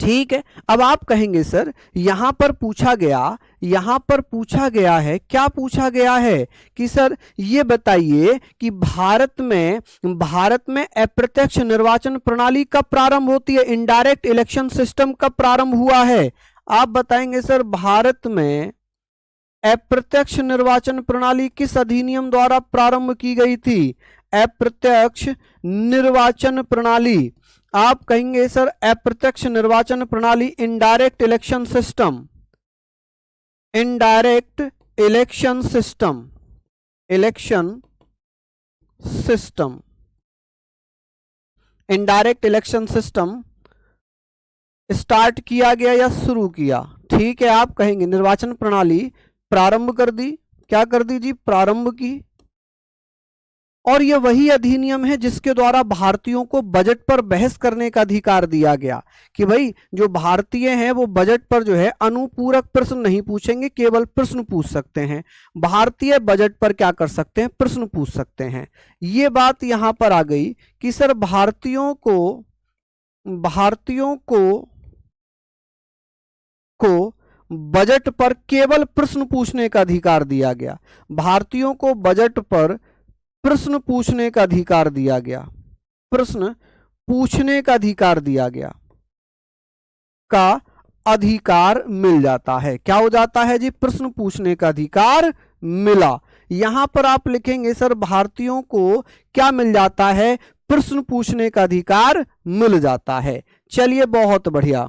ठीक है, अब आप कहेंगे सर यहां पर पूछा गया है, क्या पूछा गया है कि सर ये बताइए कि भारत में अप्रत्यक्ष निर्वाचन प्रणाली कब प्रारंभ होती है? इनडायरेक्ट इलेक्शन सिस्टम कब प्रारंभ हुआ है? आप बताएंगे सर भारत में अप्रत्यक्ष निर्वाचन प्रणाली किस अधिनियम द्वारा प्रारंभ की गई थी? अप्रत्यक्ष निर्वाचन प्रणाली, आप कहेंगे सर अप्रत्यक्ष निर्वाचन प्रणाली, indirect election system, indirect election system, indirect election system start किया गया या शुरू किया? ठीक है, आप कहेंगे निर्वाचन प्रणाली प्रारंभ कर दी, क्या कर दी जी? प्रारंभ की। और यह वही अधिनियम है जिसके द्वारा भारतीयों को बजट पर बहस करने का अधिकार दिया गया कि भाई जो भारतीय हैं वो बजट पर जो है अनुपूरक प्रश्न नहीं पूछेंगे, केवल प्रश्न पूछ सकते हैं। भारतीय बजट पर क्या कर सकते हैं? प्रश्न पूछ सकते हैं। ये बात यहां पर आ गई कि सर भारतीयों को बजट पर केवल प्रश्न पूछने का अधिकार दिया गया। भारतीयों को बजट पर प्रश्न पूछने का अधिकार दिया गया, प्रश्न पूछने का अधिकार दिया गया, का अधिकार मिल जाता है। क्या हो जाता है जी? प्रश्न पूछने का अधिकार मिला। यहां पर आप लिखेंगे सर भारतीयों को क्या मिल जाता है? प्रश्न पूछने का अधिकार मिल जाता है। चलिए बहुत बढ़िया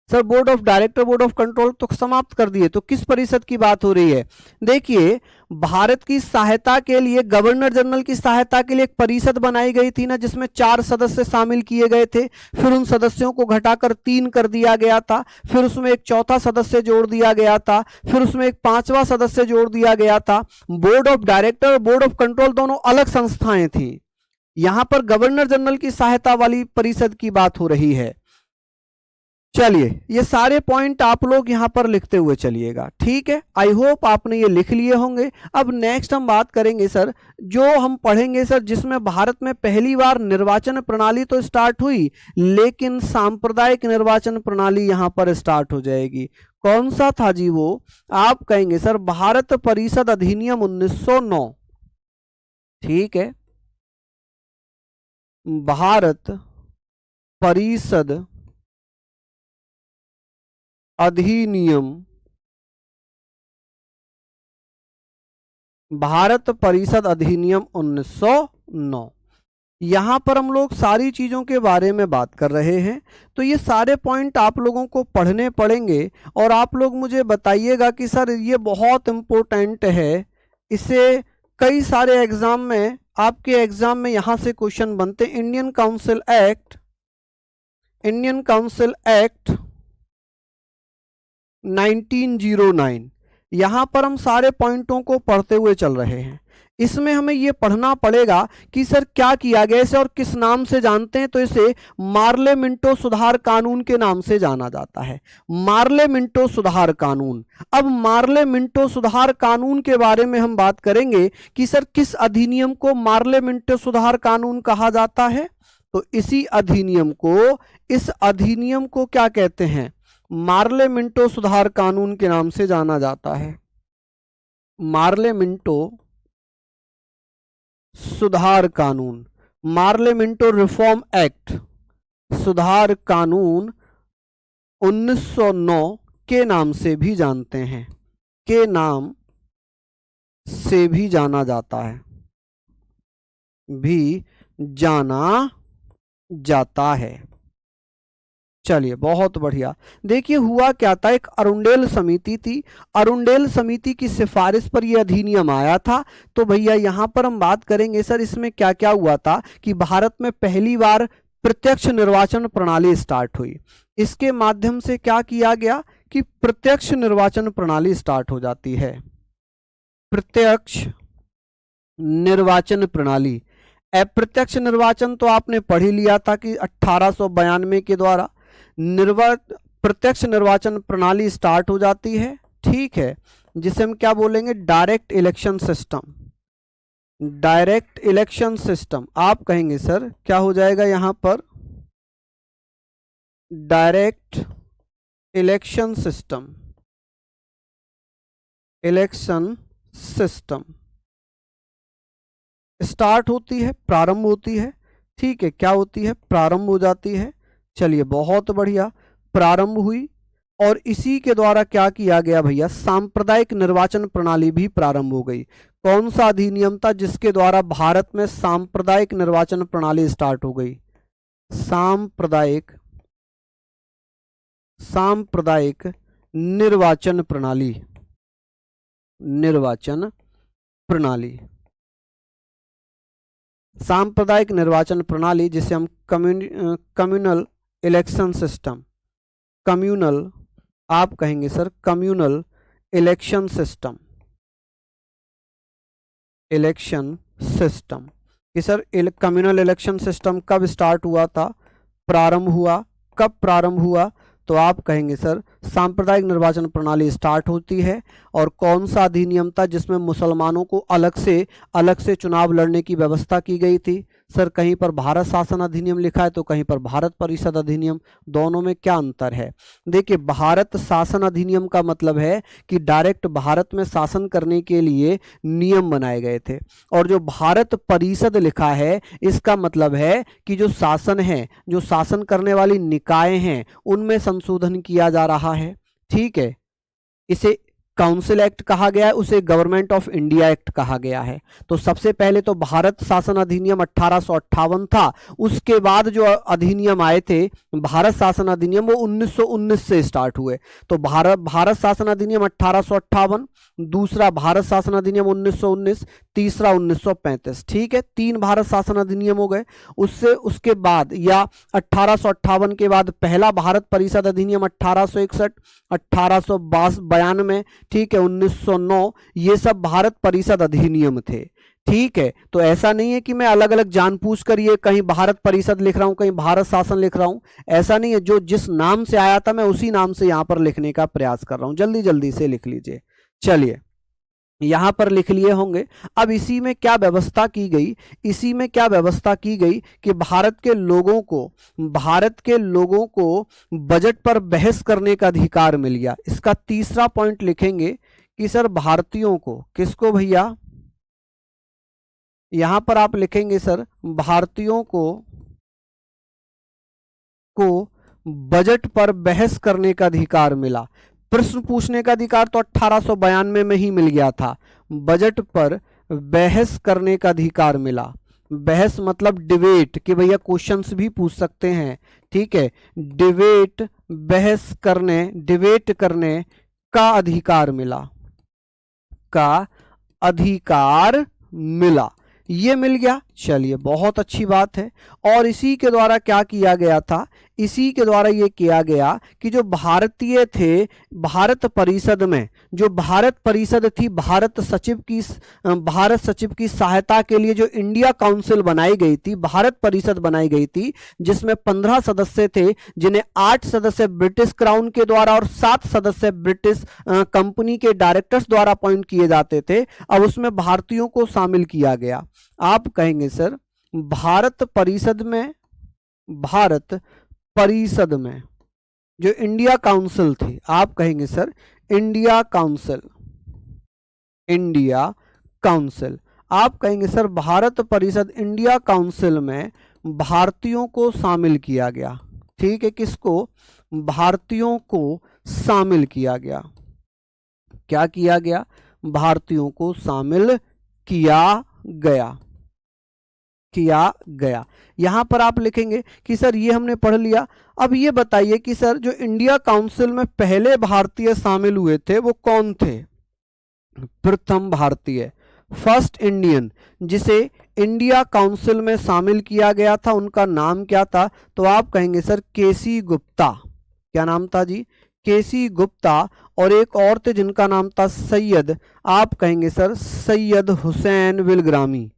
sir, board of director, board of control तो समाप्त कर दिए, तो किस परिषद की बात हो रही है? देखिए भारत की सहायता के लिए, गवर्नर जनरल की सहायता के लिए एक परिषद बनाई गई थी ना, जिसमें 4 सदस्य शामिल किए गए थे। फिर उन सदस्यों को घटाकर 3 कर दिया गया था, फिर उसमें एक चौथा सदस्य जोड़ दिया गया था, फिर उसमें एक 5वां सदस्य जोड़ दिया गया था। बोर्ड ऑफ डायरेक्टर और बोर्ड ऑफ कंट्रोल दोनों अलग संस्थाएं थी, यहां पर गवर्नर जनरल की सहायता वाली परिषद की बात हो रही है। चलिए ये सारे पॉइंट आप लोग यहां पर लिखते हुए चलिएगा, ठीक है। आई होप आपने ये लिख लिए होंगे। अब नेक्स्ट हम बात करेंगे सर, जो हम पढ़ेंगे सर, जिसमें भारत में पहली बार निर्वाचन प्रणाली तो स्टार्ट हुई, लेकिन सांप्रदायिक निर्वाचन प्रणाली यहां पर स्टार्ट हो जाएगी। कौन सा था जी वो? आप कहेंगे सर भारत परिषद अधिनियम 1909, ठीक है। भारत परिषद अधिनियम, भारत परिषद अधिनियम 1909। यहां पर हम लोग सारी चीजों के बारे में बात कर रहे हैं, तो ये सारे पॉइंट आप लोगों को पढ़ने पड़ेंगे और आप लोग मुझे बताइएगा कि सर ये बहुत इंपॉर्टेंट है, इसे कई सारे एग्जाम में, आपके एग्जाम में यहां से क्वेश्चन बनते। Indian council act, Indian council act 1909, यहां पर हम सारे पॉइंटों को पढ़ते हुए चल रहे हैं। इसमें हमें यह पढ़ना पड़ेगा कि सर क्या किया गया इसे और किस नाम से जानते हैं, तो इसे मार्ले मिंटो सुधार कानून के नाम से जाना जाता है। मार्ले मिंटो सुधार कानून। अब मार्ले मिंटो सुधार कानून के बारे में हम बात करेंगे कि सर किस अधिनियम को मार्ले मिंटो सुधार कानून कहा जाता है, तो इसी अधिनियम को, इस अधिनियम को क्या कहते हैं? मार्ले मिंटो सुधार कानून के नाम से जाना जाता है। मार्ले मिंटो सुधार कानून, मार्ले मिंटो रिफॉर्म एक्ट, सुधार कानून 1909 के नाम से भी जानते हैं, के नाम से भी जाना जाता है, भी जाना जाता है। चलिए बहुत बढ़िया। देखिए हुआ क्या था, एक अरुंडेल समिति थी, अरुंडेल समिति की सिफारिश पर यह अधिनियम आया था। तो भैया यहां पर हम बात करेंगे सर इसमें क्या क्या हुआ था कि भारत में पहली बार प्रत्यक्ष निर्वाचन प्रणाली स्टार्ट हुई। इसके माध्यम से क्या किया गया कि प्रत्यक्ष निर्वाचन प्रणाली स्टार्ट हो जाती है। प्रत्यक्ष निर्वाचन प्रणाली, अप्रत्यक्ष निर्वाचन तो आपने पढ़ ही लिया था कि 1892 के द्वारा प्रत्यक्ष निर्वाचन प्रणाली स्टार्ट हो जाती है, ठीक है, जिसे हम क्या बोलेंगे? Direct election system. Direct election system आप कहेंगे सर क्या हो जाएगा यहां पर? Direct election system, election system start होती है, प्रारंभ होती है, ठीक है। क्या होती है? प्रारंभ हो जाती है। चलिए बहुत बढ़िया, प्रारंभ हुई और इसी के द्वारा क्या किया गया भैया? सांप्रदायिक निर्वाचन प्रणाली भी प्रारंभ हो गई। कौन सा अधिनियम था जिसके द्वारा भारत में सांप्रदायिक निर्वाचन प्रणाली स्टार्ट हो गई? सांप्रदायिक, सांप्रदायिक निर्वाचन प्रणाली, निर्वाचन प्रणाली, सांप्रदायिक निर्वाचन प्रणाली जिसे हम कम्युनल इलेक्शन सिस्टम, कम्युनल आप कहेंगे sir communal election system, election system कि सर कम्युनल इलेक्शन सिस्टम कब स्टार्ट हुआ था? प्रारंभ हुआ। कब प्रारंभ हुआ? तो आप कहेंगे सर सांप्रदायिक निर्वाचन प्रणाली स्टार्ट होती है। और कौन सा अधिनियम था जिसमें मुसलमानों को अलग से चुनाव लड़ने की व्यवस्था की गई थी? सर कहीं पर भारत शासन अधिनियम लिखा है तो कहीं पर भारत परिषद अधिनियम, दोनों में क्या अंतर है? देखिए भारत शासन अधिनियम का मतलब है कि डायरेक्ट भारत में शासन करने के लिए नियम बनाए गए थे, और जो भारत परिषद लिखा है इसका मतलब है कि जो शासन है, जो शासन करने वाली निकाय हैं, उनमें संशोधन किया जा रहा है, ठीक है। इसे काउंसिल एक्ट कहा गया है, उसे गवर्नमेंट ऑफ इंडिया एक्ट कहा गया है। तो सबसे पहले तो भारत शासन अधिनियम 1858 था, उसके बाद जो अधिनियम आए थे भारत शासन अधिनियम वो 1919 से स्टार्ट हुए। तो भारत शासन अधिनियम 1858, दूसरा भारत शासन अधिनियम 1919, तीसरा 1935, ठीक है। 3 भारत शासन अधिनियम हो गए। उसके बाद या 1858 के बाद पहला भारत परिषद अधिनियम 1861, 1892, ठीक है, 1909, ये सब भारत परिषद अधिनियम थे। ठीक है, तो ऐसा नहीं है कि मैं अलग अलग जानबूझकर ये कहीं भारत परिषद लिख रहा हूं, कहीं भारत शासन लिख रहा हूं, ऐसा नहीं है। जो जिस नाम से आया था मैं उसी नाम से यहां पर लिखने का प्रयास कर रहा हूं। जल्दी जल्दी से लिख लीजिए। चलिए, यहां पर लिख लिए होंगे। अब इसी में क्या व्यवस्था की गई, इसी में क्या व्यवस्था की गई कि भारत के लोगों को बजट पर बहस करने का अधिकार मिल गया। इसका तीसरा पॉइंट लिखेंगे कि सर भारतीयों को, किसको भैया, यहां पर आप लिखेंगे सर भारतीयों को बजट पर बहस करने का अधिकार मिला। प्रश्न पूछने का अधिकार तो 1892 में ही मिल गया था। बजट पर बहस करने का अधिकार मिला। बहस मतलब डिबेट, कि भैया क्वेश्चंस भी पूछ सकते हैं। ठीक है, डिबेट करने का अधिकार मिला, ये मिल गया। चलिए, बहुत अच्छी बात है। और इसी के द्वारा क्या किया गया था, इसी के द्वारा ये किया गया कि जो भारतीय थे, भारत परिषद में जो भारत परिषद थी, भारत सचिव की सहायता के लिए जो इंडिया काउंसिल बनाई गई थी, भारत परिषद बनाई गई थी, जिसमें 15 सदस्य थे, जिन्हें 8 सदस्य ब्रिटिश क्राउन के द्वारा और 7 सदस्य ब्रिटिश कंपनी के डायरेक्टर्स द्वारा अपॉइंट किए जाते थे। अब उसमें भारतीयों को शामिल किया गया। आप कहेंगे सर भारत परिषद में जो इंडिया काउंसिल थी, आप कहेंगे सर इंडिया काउंसिल। आप कहेंगे सर भारत परिषद इंडिया काउंसिल में भारतीयों को शामिल किया गया। ठीक है, किसको, भारतीयों को शामिल किया गया। क्या किया गया, भारतीयों को शामिल किया गया। यहां पर आप लिखेंगे कि सर ये हमने पढ़ लिया। अब ये बताइए कि सर जो इंडिया काउंसिल में पहले भारतीय शामिल हुए थे वो कौन थे। प्रथम भारतीय, फर्स्ट इंडियन, जिसे इंडिया काउंसिल में शामिल किया गया था, उनका नाम क्या था, तो आप कहेंगे सर केसी गुप्ता। क्या नाम था जी, केसी गुप्ता। और एक और थे जिनका नाम था सैयद, आप कहेंगे सर सैयद हुसैन बिलग्रामी।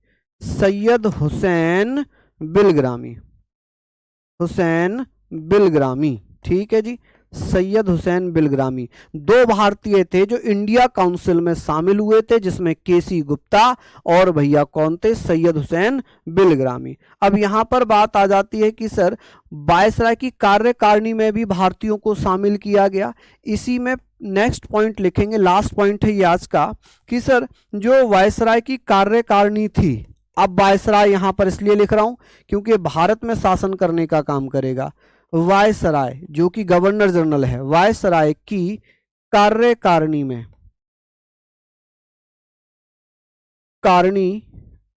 ठीक है जी, सैयद हुसैन बिलग्रामी। 2 भारतीय थे जो इंडिया काउंसिल में शामिल हुए थे, जिसमें केसी गुप्ता और भैया कौन थे, सैयद हुसैन बिलग्रामी। अब यहां पर बात आ जाती है कि सर वायसराय की कार्यकारिणी में भी भारतीयों को शामिल किया गया। इसी में नेक्स्ट पॉइंट लिखेंगे, लास्ट पॉइंट है ये आज का, कि सर जो वायसराय की कार्यकारिणी थी, अब वायसराय यहां पर इसलिए लिख रहा हूं क्योंकि भारत में शासन करने का काम करेगा। वायसराय जो कि गवर्नर जनरल है, वायसराय की कार्यकारिणी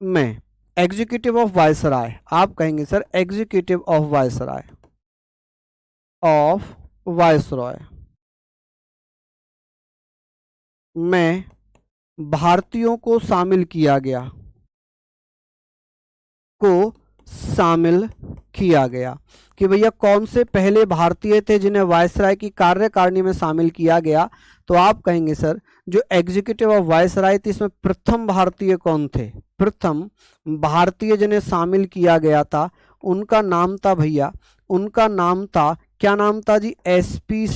में एग्जीक्यूटिव ऑफ वायसराय, आप कहेंगे सर एग्जीक्यूटिव ऑफ वायसराय में भारतीयों को शामिल किया गया कि भैया कौन से पहले भारतीय थे जिन्हें वायसराय की कार्यकारिणी में शामिल किया गया, तो आप कहेंगे सर जो एग्जीक्यूटिव ऑफ वायसराय थी, इसमें प्रथम भारतीय कौन थे, प्रथम भारतीय जिन्हें शामिल किया गया था, उनका नाम था भैया, क्या नाम था जी, एसपी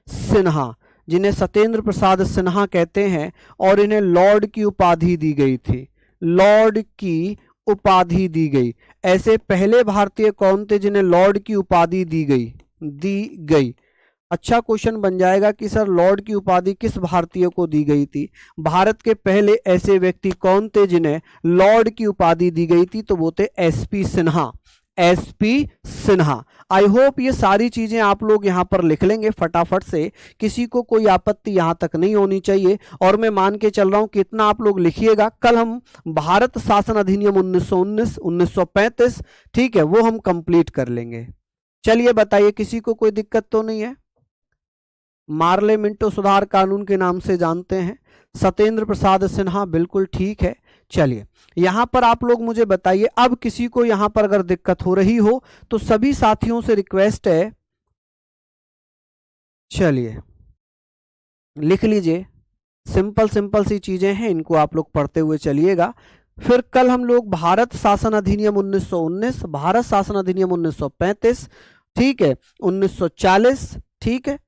सिन्हा, जिन्हें सत्येंद्र प्रसाद सिन्हा कहते हैं, और इन्हें लॉर्ड की उपाधि दी गई। ऐसे पहले भारतीय कौन थे जिन्हें लॉर्ड की उपाधि दी गई। अच्छा क्वेश्चन बन जाएगा कि सर लॉर्ड की उपाधि किस भारतीय को दी गई थी। भारत के पहले ऐसे व्यक्ति कौन थे जिन्हें लॉर्ड की उपाधि दी गई थी, तो वो थे एसपी सिन्हा। आई होप ये सारी चीजें आप लोग यहां पर लिख लेंगे फटाफट से, किसी को कोई आपत्ति यहां तक नहीं होनी चाहिए। और मैं मान के चल रहा हूं कि इतना आप लोग लिखिएगा। कल हम भारत शासन अधिनियम 1935, ठीक है, वो हम कंप्लीट कर लेंगे। चलिए बताइए, किसी को कोई दिक्कत तो नहीं है। मार्ले मिंटो सुधार कानून के नाम से जानते हैं, सत्येंद्र प्रसाद सिन्हा, बिल्कुल ठीक है। चलिए यहां पर आप लोग मुझे बताइए, अब किसी को यहां पर अगर दिक्कत हो रही हो तो सभी साथियों से रिक्वेस्ट है, चलिए लिख लीजिए। सिंपल सिंपल सी चीजें हैं, इनको आप लोग पढ़ते हुए चलिएगा। फिर कल हम लोग भारत शासन अधिनियम 1919, भारत शासन अधिनियम 1935, ठीक है, 1940, ठीक है,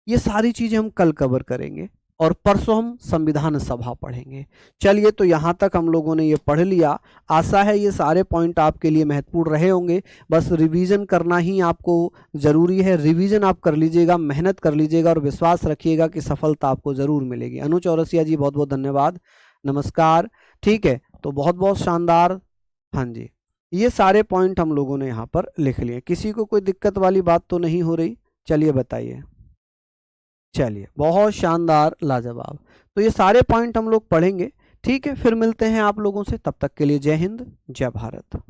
ये सारी चीजें हम कल कवर करेंगे और परसों हम संविधान सभा पढ़ेंगे। चलिए, तो यहाँ तक हम लोगों ने ये पढ़ लिया। आशा है ये सारे पॉइंट आपके लिए महत्वपूर्ण रहे होंगे। बस रिवीजन करना ही आपको ज़रूरी है। रिवीजन आप कर लीजिएगा, मेहनत कर लीजिएगा और विश्वास रखिएगा कि सफलता आपको ज़रूर मिलेगी। अनु चौरसिया जी, बहुत बहुत धन्यवाद, नमस्कार। ठीक है, तो बहुत बहुत शानदार। हाँ जी, ये सारे पॉइंट हम लोगों ने यहाँ पर लिख लिए। किसी को कोई दिक्कत वाली बात तो नहीं हो रही? चलिए बताइए। चलिए, बहुत शानदार, लाजवाब। तो ये सारे पॉइंट हम लोग पढ़ेंगे। ठीक है, फिर मिलते हैं आप लोगों से। तब तक के लिए जय हिंद, जय भारत।